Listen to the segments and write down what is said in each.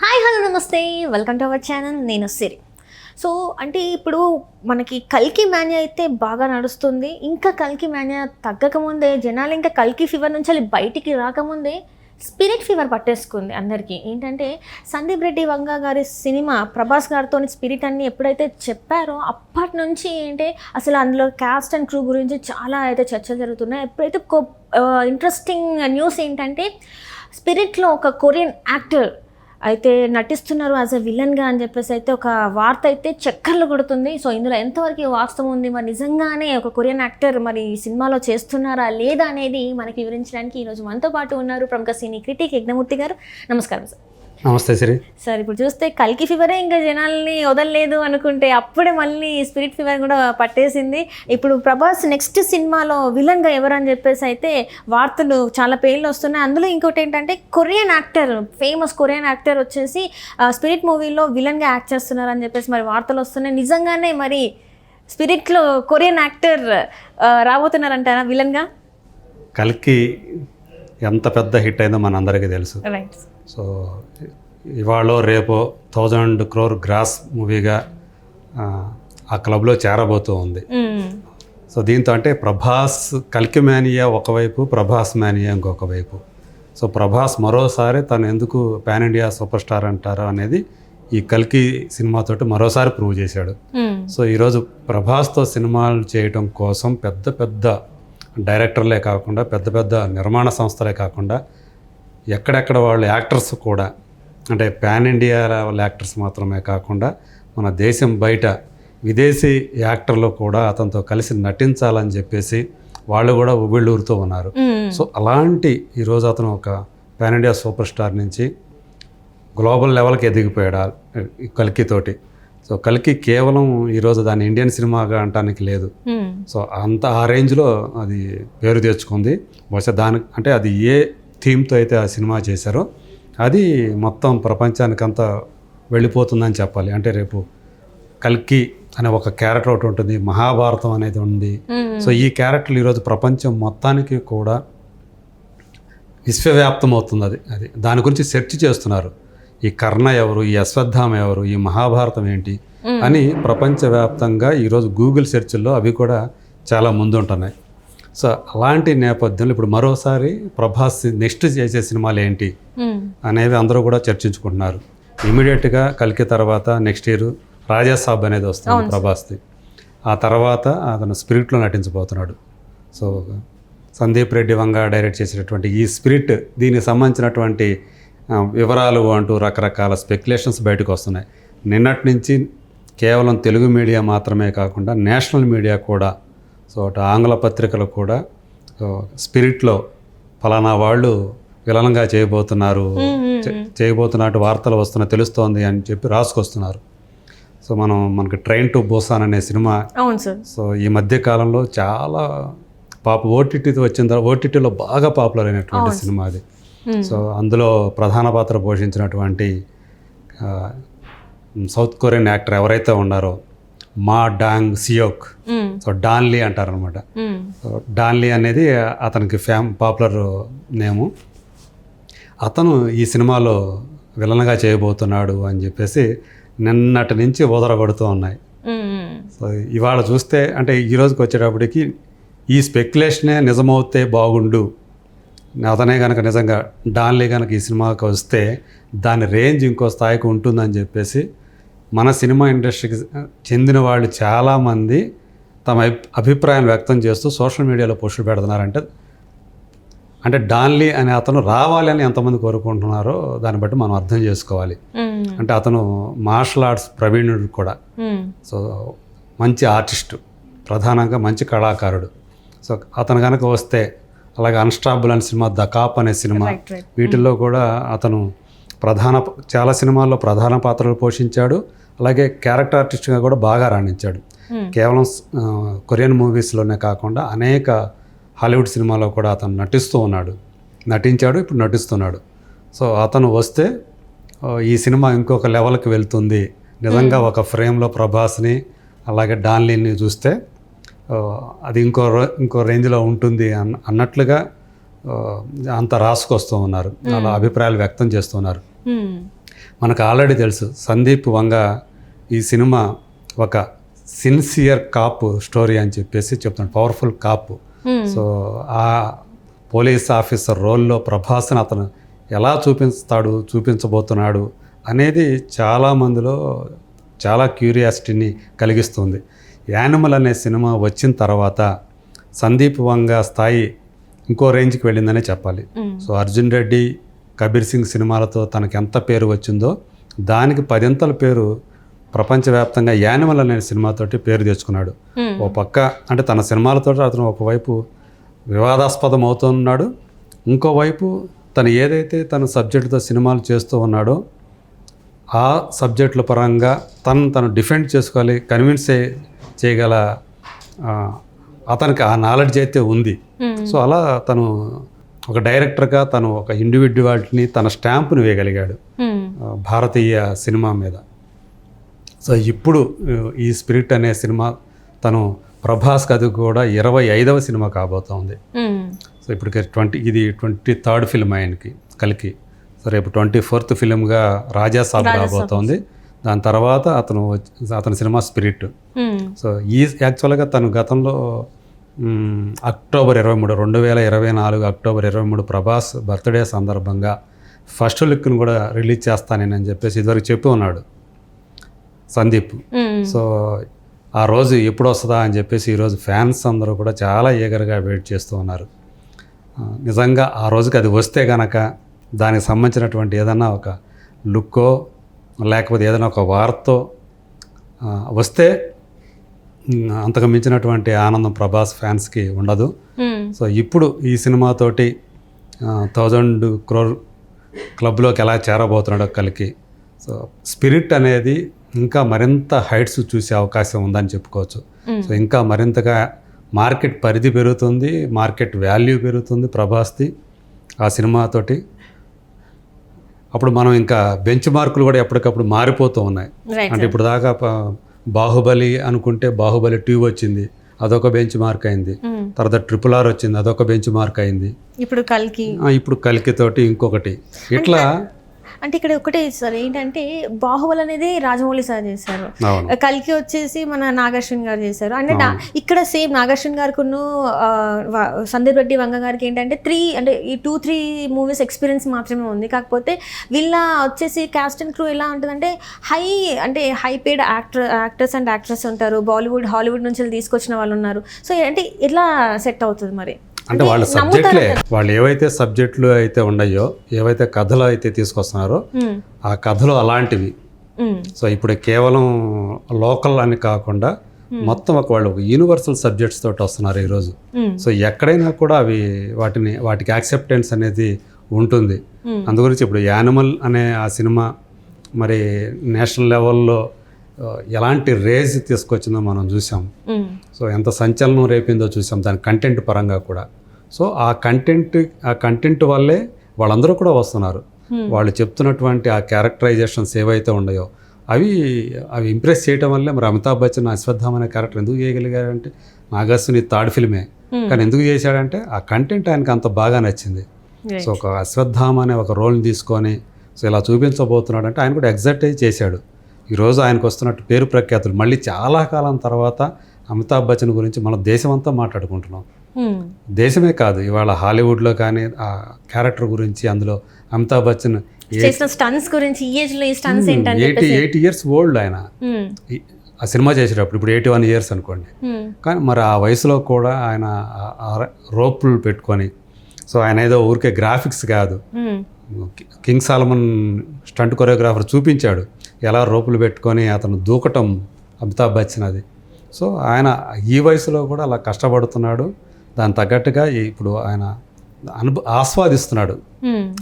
Hi hello నమస్తే welcome to our channel. నేను సిరి. So అంటే ఇప్పుడు మనకి కల్కి మాన్యా అయితే బాగా నడుస్తుంది. ఇంకా కల్కి మాన్యా తగ్గకముందే జనాలు ఇంకా కల్కి ఫీవర్ నుంచి అది బయటికి రాకముందే స్పిరిట్ ఫీవర్ పట్టేసుకుంది అందరికీ. ఏంటంటే సందీప్ రెడ్డి వంగ గారి సినిమా ప్రభాస్ గారితో స్పిరిట్ అన్ని ఎప్పుడైతే చెప్పారో అప్పటి నుంచి ఏంటంటే అసలు అందులో క్యాస్ట్ అండ్ క్రూ గురించి చాలా అయితే చర్చలు జరుగుతున్నాయి. ఎప్పుడైతే ఇంట్రెస్టింగ్ న్యూస్ ఏంటంటే స్పిరిట్లో ఒక కొరియన్ యాక్టర్ అయితే నటిస్తున్నారు యాజ్ అ విలన్గా అని చెప్పేసి అయితే ఒక వార్త అయితే చక్కర్లు కొడుతుంది. సో ఇందులో ఎంతవరకు వాస్తవం ఉంది, మరి నిజంగానే ఒక కొరియన్ యాక్టర్ మరి ఈ సినిమాలో చేస్తున్నారా లేదా అనేది మనకి వివరించడానికి ఈరోజు మనతో పాటు ఉన్నారు ప్రముఖ సినీ క్రిటిక్ యజ్ఞమూర్తి గారు. నమస్కారం సార్. నమస్తే సిరి. సార్ ఇప్పుడు చూస్తే కల్కి ఫీవరే ఇంకా జనాల్ని వదలలేదు అనుకుంటే అప్పుడే మళ్ళీ స్పిరిట్ ఫీవర్ కూడా పట్టేసింది. ఇప్పుడు ప్రభాస్ నెక్స్ట్ సినిమాలో విలన్గా ఎవరని చెప్పేసి అయితే వార్తలు చాలా పేర్లు వస్తున్నాయి. అందులో ఇంకోటి ఏంటంటే Korean actor, famous Korean actor వచ్చేసి స్పిరిట్ మూవీలో విలన్గా యాక్ట్ చేస్తున్నారు అని చెప్పేసి మరి వార్తలు వస్తున్నాయి. నిజంగానే మరి స్పిరిట్లో కొరియన్ యాక్టర్ రాబోతున్నారంటారా విలన్గా? కల్కి ఎంత పెద్ద హిట్ అయిందో మనందరికీ తెలుసు. రైట్. సో ఇవాళ రేపో 1000 crore గ్రాస్ మూవీగా ఆ క్లబ్లో చేరబోతూ ఉంది. సో దీంతో అంటే ప్రభాస్ కల్కి మేనియా ఒకవైపు, ప్రభాస్ మేనియా ఇంకొక వైపు. సో ప్రభాస్ మరోసారి తను ఎందుకు పాన్ ఇండియా సూపర్ స్టార్ అంటారో అనేది ఈ కల్కి సినిమాతోటి మరోసారి ప్రూవ్ చేశాడు. సో ఈరోజు ప్రభాస్తో సినిమాలు చేయటం కోసం పెద్ద పెద్ద డైరెక్టర్లే కాకుండా, పెద్ద పెద్ద నిర్మాణ సంస్థలే కాకుండా ఎక్కడెక్కడ వాళ్ళు యాక్టర్స్ కూడా, అంటే పాన్ ఇండియా లెవెల్ యాక్టర్స్ మాత్రమే కాకుండా మన దేశం బయట విదేశీ యాక్టర్లు కూడా అతనితో కలిసి నటించాలని చెప్పేసి వాళ్ళు కూడా ఉవ్విళ్ళూరుతూ ఉన్నారు. సో అలాంటి ఈరోజు అతను ఒక పాన్ ఇండియా సూపర్ స్టార్ నుంచి గ్లోబల్ లెవెల్కి ఎదిగిపోయాడు కల్కితోటి. సో కల్కి కేవలం ఈరోజు దాన్ని ఇండియన్ సినిమాగా అనటానికి లేదు. సో అంత ఆ రేంజ్లో అది పేరు తెచ్చుకుంది. బహుశా దానికి అంటే అది ఏ థీమ్తో అయితే ఆ సినిమా చేశారో అది మొత్తం ప్రపంచానికంతా వెళ్ళిపోతుందని చెప్పాలి. అంటే రేపు కల్కి అనే ఒక క్యారెక్టర్ ఒకటి ఉంటుంది, మహాభారతం అనేది ఉంది. సో ఈ క్యారెక్టర్లు ఈరోజు ప్రపంచం మొత్తానికి కూడా విశ్వవ్యాప్తం అవుతుంది. అది దాని గురించి సెర్చ్ చేస్తున్నారు. ఈ కర్ణ ఎవరు, ఈ అశ్వత్థామ ఎవరు, ఈ మహాభారతం ఏంటి అని ప్రపంచవ్యాప్తంగా ఈరోజు గూగుల్ సెర్చ్ల్లో అవి కూడా చాలా ముందుంటున్నాయి. సో అలాంటి నేపథ్యంలో ఇప్పుడు మరోసారి ప్రభాస్ నెక్స్ట్ చేసే సినిమాలు ఏంటి అనేవి అందరూ కూడా చర్చించుకుంటున్నారు. ఇమీడియట్గా కల్కి తర్వాత నెక్స్ట్ ఇయర్ రాజాసాబ్ అనేది వస్తుంది ప్రభాస్ది. ఆ తర్వాత అతను స్పిరిట్లో నటించబోతున్నాడు. సో సందీప్ రెడ్డి వంగ డైరెక్ట్ చేసినటువంటి ఈ స్పిరిట్, దీనికి సంబంధించినటువంటి వివరాలు అంటూ రకరకాల స్పెక్యులేషన్స్ బయటకు వస్తున్నాయి. నిన్నటి నుంచి కేవలం తెలుగు మీడియా మాత్రమే కాకుండా నేషనల్ మీడియా కూడా, సో అటు ఆంగ్ల పత్రికలు కూడా స్పిరిట్లో ఫలానా వాళ్ళు విలనంగా చేయబోతున్నట్టు వార్తలు వస్తున్నాయి, తెలుస్తోంది అని చెప్పి రాసుకొస్తున్నారు. సో మనకి ట్రైన్ టు బుసాన్ అనే సినిమా, సో ఈ మధ్య కాలంలో చాలా ఓటీటీతో వచ్చిన తర్వాత ఓటీటీలో బాగా పాపులర్ అయినటువంటి సినిమా అది. సో అందులో ప్రధాన పాత్ర పోషించినటువంటి సౌత్ కొరియన్ యాక్టర్ ఎవరైతే ఉన్నారో మా డాంగ్ సియోక్, సో డాన్లీ అంటారనమాట. సో డాన్లీ అనేది అతనికి పాపులర్ నేము. అతను ఈ సినిమాలో విలన్గా చేయబోతున్నాడు అని చెప్పేసి నిన్నటి నుంచి ఓదరగొడుతూ ఉన్నాయి. సో ఇవాళ చూస్తే అంటే ఈ రోజుకి వచ్చేటప్పటికి ఈ స్పెక్యులేషనే నిజమవుతే బాగుండు, అతనే కనుక నిజంగా డాన్లీ కనుక ఈ సినిమాకి వస్తే దాని రేంజ్ ఇంకో స్థాయికి ఉంటుందని చెప్పేసి మన సినిమా ఇండస్ట్రీకి చెందిన వాళ్ళు చాలామంది తమ అభిప్రాయం వ్యక్తం చేస్తూ సోషల్ మీడియాలో పోస్టులు పెడుతున్నారంటే, అంటే డాన్లీ అనే అతను రావాలని ఎంతమంది కోరుకుంటున్నారో దాన్ని బట్టి మనం అర్థం చేసుకోవాలి. అంటే అతను మార్షల్ ఆర్ట్స్ ప్రవీణుడు కూడా. సో మంచి ఆర్టిస్టు, ప్రధానంగా మంచి కళాకారుడు. సో అతను కనుక వస్తే, అలాగే అన్స్టాపుల్ అనే సినిమా, ద కాప్ అనే సినిమా, వీటిల్లో కూడా అతను చాలా సినిమాల్లో ప్రధాన పాత్రలు పోషించాడు. అలాగే క్యారెక్టర్ ఆర్టిస్ట్గా కూడా బాగా రాణించాడు. కేవలం కొరియన్ మూవీస్లోనే కాకుండా అనేక హాలీవుడ్ సినిమాలో కూడా అతను నటించాడు, ఇప్పుడు నటిస్తున్నాడు. సో అతను వస్తే ఈ సినిమా ఇంకొక లెవెల్కి వెళ్తుంది. నిజంగా ఒక ఫ్రేమ్లో ప్రభాస్ని అలాగే డాన్లీని చూస్తే అది ఇంకో రేంజ్లో ఉంటుంది అన్నట్లుగా అంత రాసుకొస్తూ ఉన్నారు, అలా అభిప్రాయాలు వ్యక్తం చేస్తున్నారు. మనకు ఆల్రెడీ తెలుసు సందీప్ వంగ ఈ సినిమా ఒక సిన్సియర్ కాప్ స్టోరీ అని చెప్పేసి చెప్తున్నాడు, పవర్ఫుల్ కాప్. సో ఆ పోలీస్ ఆఫీసర్ రోల్లో ప్రభాస్ని అతను ఎలా చూపించబోతున్నాడు అనేది చాలామందిలో చాలా క్యూరియాసిటీని కలిగిస్తుంది. యానిమల్ అనే సినిమా వచ్చిన తర్వాత సందీప్ వంగ స్థాయి ఇంకో రేంజ్కి వెళ్ళిందనే చెప్పాలి. సో అర్జున్ రెడ్డి, కబీర్ సింగ్ సినిమాలతో తనకు ఎంత పేరు వచ్చిందో దానికి 10 పేరు ప్రపంచవ్యాప్తంగా యానిమల్ అనే సినిమాతోటి పేరు తెచ్చుకున్నాడు. ఓ పక్క అంటే తన సినిమాలతో అతను ఒకవైపు వివాదాస్పదం అవుతున్నాడు, ఇంకోవైపు తను ఏదైతే తన సబ్జెక్టుతో సినిమాలు చేస్తూ ఉన్నాడో ఆ సబ్జెక్టుల పరంగా తను డిఫెండ్ చేసుకోవాలి, కన్విన్స్ చేయగల అతనికి ఆ నాలెడ్జ్ అయితే ఉంది. సో అలా తను ఒక డైరెక్టర్గా తను ఒక ఇండివిడ్యువాలిటీని తన స్టాంపుని వేయగలిగాడు భారతీయ సినిమా మీద. సో ఇప్పుడు ఈ స్పిరిట్ అనే సినిమా తను ప్రభాస్కి అది కూడా 25వ సినిమా కాబోతోంది. సో ఇప్పటికి ఇది 23rd ఫిల్మ్ ఆయనకి కల్కి. సో రేపు 24th ఫిల్మ్గా రాజాసాబ్ రాబోతోంది. దాని తర్వాత అతని సినిమా స్పిరిట్. సో యాక్చువల్గా తను గతంలో అక్టోబర్ 23, 2024 అక్టోబర్ 23 ప్రభాస్ బర్త్డే సందర్భంగా ఫస్ట్ లుక్ని కూడా రిలీజ్ చేస్తానని చెప్పేసి ఇదివరకు చెప్పి ఉన్నాడు సందీప్. సో ఆ రోజు ఎప్పుడు వస్తుందా అని చెప్పేసి ఈరోజు ఫ్యాన్స్ అందరూ కూడా చాలా ఈగర్గా వెయిట్ చేస్తూ ఉన్నారు. నిజంగా ఆ రోజుకి అది వస్తే కనుక దానికి సంబంధించినటువంటి ఏదైనా ఒక లుక్కో లేకపోతే ఏదైనా ఒక వార్తో వస్తే అంతకు మించినటువంటి ఆనందం ప్రభాస్ ఫ్యాన్స్కి ఉండదు. సో ఇప్పుడు ఈ సినిమాతోటి 1000 crore క్లబ్లోకి ఎలా చేరబోతున్నాడో కలికి. సో స్పిరిట్ అనేది ఇంకా మరింత హైట్స్ చూసే అవకాశం ఉందని చెప్పుకోవచ్చు. సో ఇంకా మరింతగా మార్కెట్ పరిధి పెరుగుతుంది, మార్కెట్ వాల్యూ పెరుగుతుంది ప్రభాస్ది ఆ సినిమాతోటి. అప్పుడు మనం ఇంకా బెంచ్ మార్కులు కూడా ఎప్పటికప్పుడు మారిపోతూ ఉన్నాయి. అంటే ఇప్పుడు దాకా బాహుబలి అనుకుంటే బాహుబలి 2 వచ్చింది, అదొక బెంచ్ మార్క్ అయింది. తర్వాత RRR వచ్చింది, అదొక బెంచ్ మార్క్ అయింది. ఇప్పుడు కల్కి తోటి ఇంకొకటి ఇట్లా. అంటే ఇక్కడ ఒకటే సార్ ఏంటంటే బాహుబలి అనేది రాజమౌళి సార్ చేశారు, కల్కి వచ్చేసి మన నాగార్జున గారు చేశారు. అంటే ఇక్కడ సేమ్ నాగార్జున గారికి సందీప్ రెడ్డి వంగ గారికి ఏంటంటే ఈ 2-3 మూవీస్ ఎక్స్పీరియన్స్ మాత్రమే ఉంది. కాకపోతే వీళ్ళ వచ్చేసి క్యాస్ట్ అండ్ క్రూ ఎలా ఉంటుందంటే high paid actors and actress ఉంటారు, బాలీవుడ్ హాలీవుడ్ నుంచి తీసుకొచ్చిన వాళ్ళు ఉన్నారు. సో అంటే ఎట్లా సెట్ అవుతుంది మరి? అంటే వాళ్ళ సబ్జెక్టులే, వాళ్ళు ఏవైతే సబ్జెక్టులు అయితే ఉన్నాయో, ఏవైతే కథలు అయితే తీసుకొస్తున్నారో ఆ కథలు అలాంటివి. సో ఇప్పుడు కేవలం లోకల్ అని కాకుండా మొత్తం వాళ్ళు ఒక యూనివర్సల్ సబ్జెక్ట్స్ తోటి వస్తున్నారు ఈరోజు. సో ఎక్కడైనా కూడా వాటికి యాక్సెప్టెన్స్ అనేది ఉంటుంది. అందుగురించి ఇప్పుడు యానిమల్ అనే ఆ సినిమా మరి నేషనల్ లెవెల్లో ఎలాంటి రేజ్ తీసుకొచ్చిందో మనం చూసాం. సో ఎంత సంచలనం రేపిందో చూసాం దాని కంటెంట్ పరంగా కూడా. సో ఆ కంటెంట్ వల్లే వాళ్ళందరూ కూడా వస్తున్నారు. వాళ్ళు చెప్తున్నటువంటి ఆ క్యారెక్టరైజేషన్స్ ఏవైతే ఉన్నాయో అవి ఇంప్రెస్ చేయడం వల్లే మరి అమితాబ్ బచ్చన్ అశ్వత్థామ అనే క్యారెక్టర్ ఎందుకు చేయగలిగారంటే నాగార్జున 3rd ఫిల్మే, కానీ ఎందుకు చేశాడంటే ఆ కంటెంట్ ఆయనకు అంత బాగా నచ్చింది. సో ఒక అశ్వత్థామ అనే ఒక రోల్ని తీసుకొని సో ఇలా చూపించబోతున్నాడు అంటే ఆయన కూడా ఎగ్జైట్ అయ్యి చేశాడు. ఈరోజు ఆయనకు వస్తున్నట్టు పేరు ప్రఖ్యాతులు మళ్ళీ చాలా కాలం తర్వాత అమితాబ్ బచ్చన్ గురించి మన దేశం అంతా మాట్లాడుకుంటున్నాం. దేశమే కాదు, ఇవాళ హాలీవుడ్లో కానీ ఆ క్యారెక్టర్ గురించి, అందులో అమితాబ్ బచ్చన్ 80 years ఓల్డ్ ఆయన ఆ సినిమా చేసేటప్పుడు. ఇప్పుడు 81 years అనుకోండి. కానీ మరి ఆ వయసులో కూడా ఆయన రోపులు పెట్టుకొని, సో ఆయన ఏదో ఊరికే గ్రాఫిక్స్ కాదు, కింగ్ సాలమన్ స్టంట్ కొరియోగ్రాఫర్ చూపించాడు ఎలా రోపులు పెట్టుకొని అతను దూకటం అమితాబ్ బచ్చన్ అది. సో ఆయన ఈ వయసులో కూడా అలా కష్టపడుతున్నాడు. దాని తగ్గట్టుగా ఇప్పుడు ఆయన ఆస్వాదిస్తున్నాడు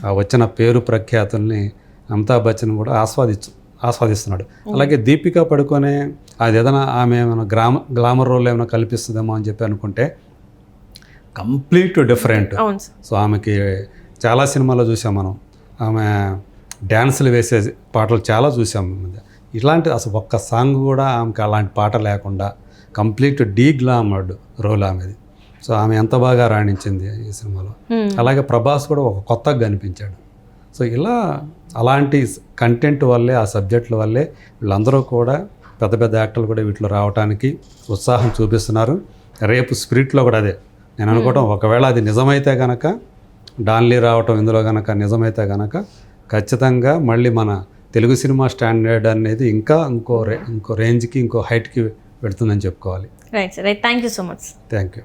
ఆ వచ్చిన పేరు ప్రఖ్యాతుల్ని. అమితాబ్ బచ్చన్ కూడా ఆస్వాదిస్తున్నాడు. అలాగే దీపికా పడుకొనే అది ఏదైనా ఆమె ఏమైనా గ్లామర్ రోల్ ఏమైనా కల్పిస్తుందేమో అని చెప్పి అనుకుంటే కంప్లీట్ డిఫరెంట్. సో ఆమెకి చాలా సినిమాల్లో చూసాం మనం, ఆమె డ్యాన్సులు వేసే పాటలు చాలా చూసాం. ఇలాంటి అసలు ఒక్క సాంగ్ కూడా ఆమెకి అలాంటి పాట లేకుండా కంప్లీట్ గ్లామర్డ్ రోల్ ఆమెది. సో ఆమె ఎంత బాగా రాణించింది ఈ సినిమాలో. అలాగే ప్రభాస్ కూడా ఒక కొత్తగా కనిపించాడు. సో ఇలా అలాంటి కంటెంట్ వల్లే, ఆ సబ్జెక్టుల వల్లే వీళ్ళందరూ కూడా పెద్ద పెద్ద యాక్టర్లు కూడా వీటిలో రావడానికి ఉత్సాహం చూపిస్తున్నారు. రేపు స్పిరిట్లో కూడా అదే నేను అనుకోవడం, ఒకవేళ అది నిజమైతే కనుక, డాన్లీ రావటం ఇందులో కనుక నిజమైతే కనుక, ఖచ్చితంగా మళ్ళీ మన తెలుగు సినిమా స్టాండర్డ్ అనేది ఇంకా ఇంకో రేంజ్కి, ఇంకో హైట్కి పెడుతుందని చెప్పుకోవాలి. Right sir, right. Thank you so much. Thank you.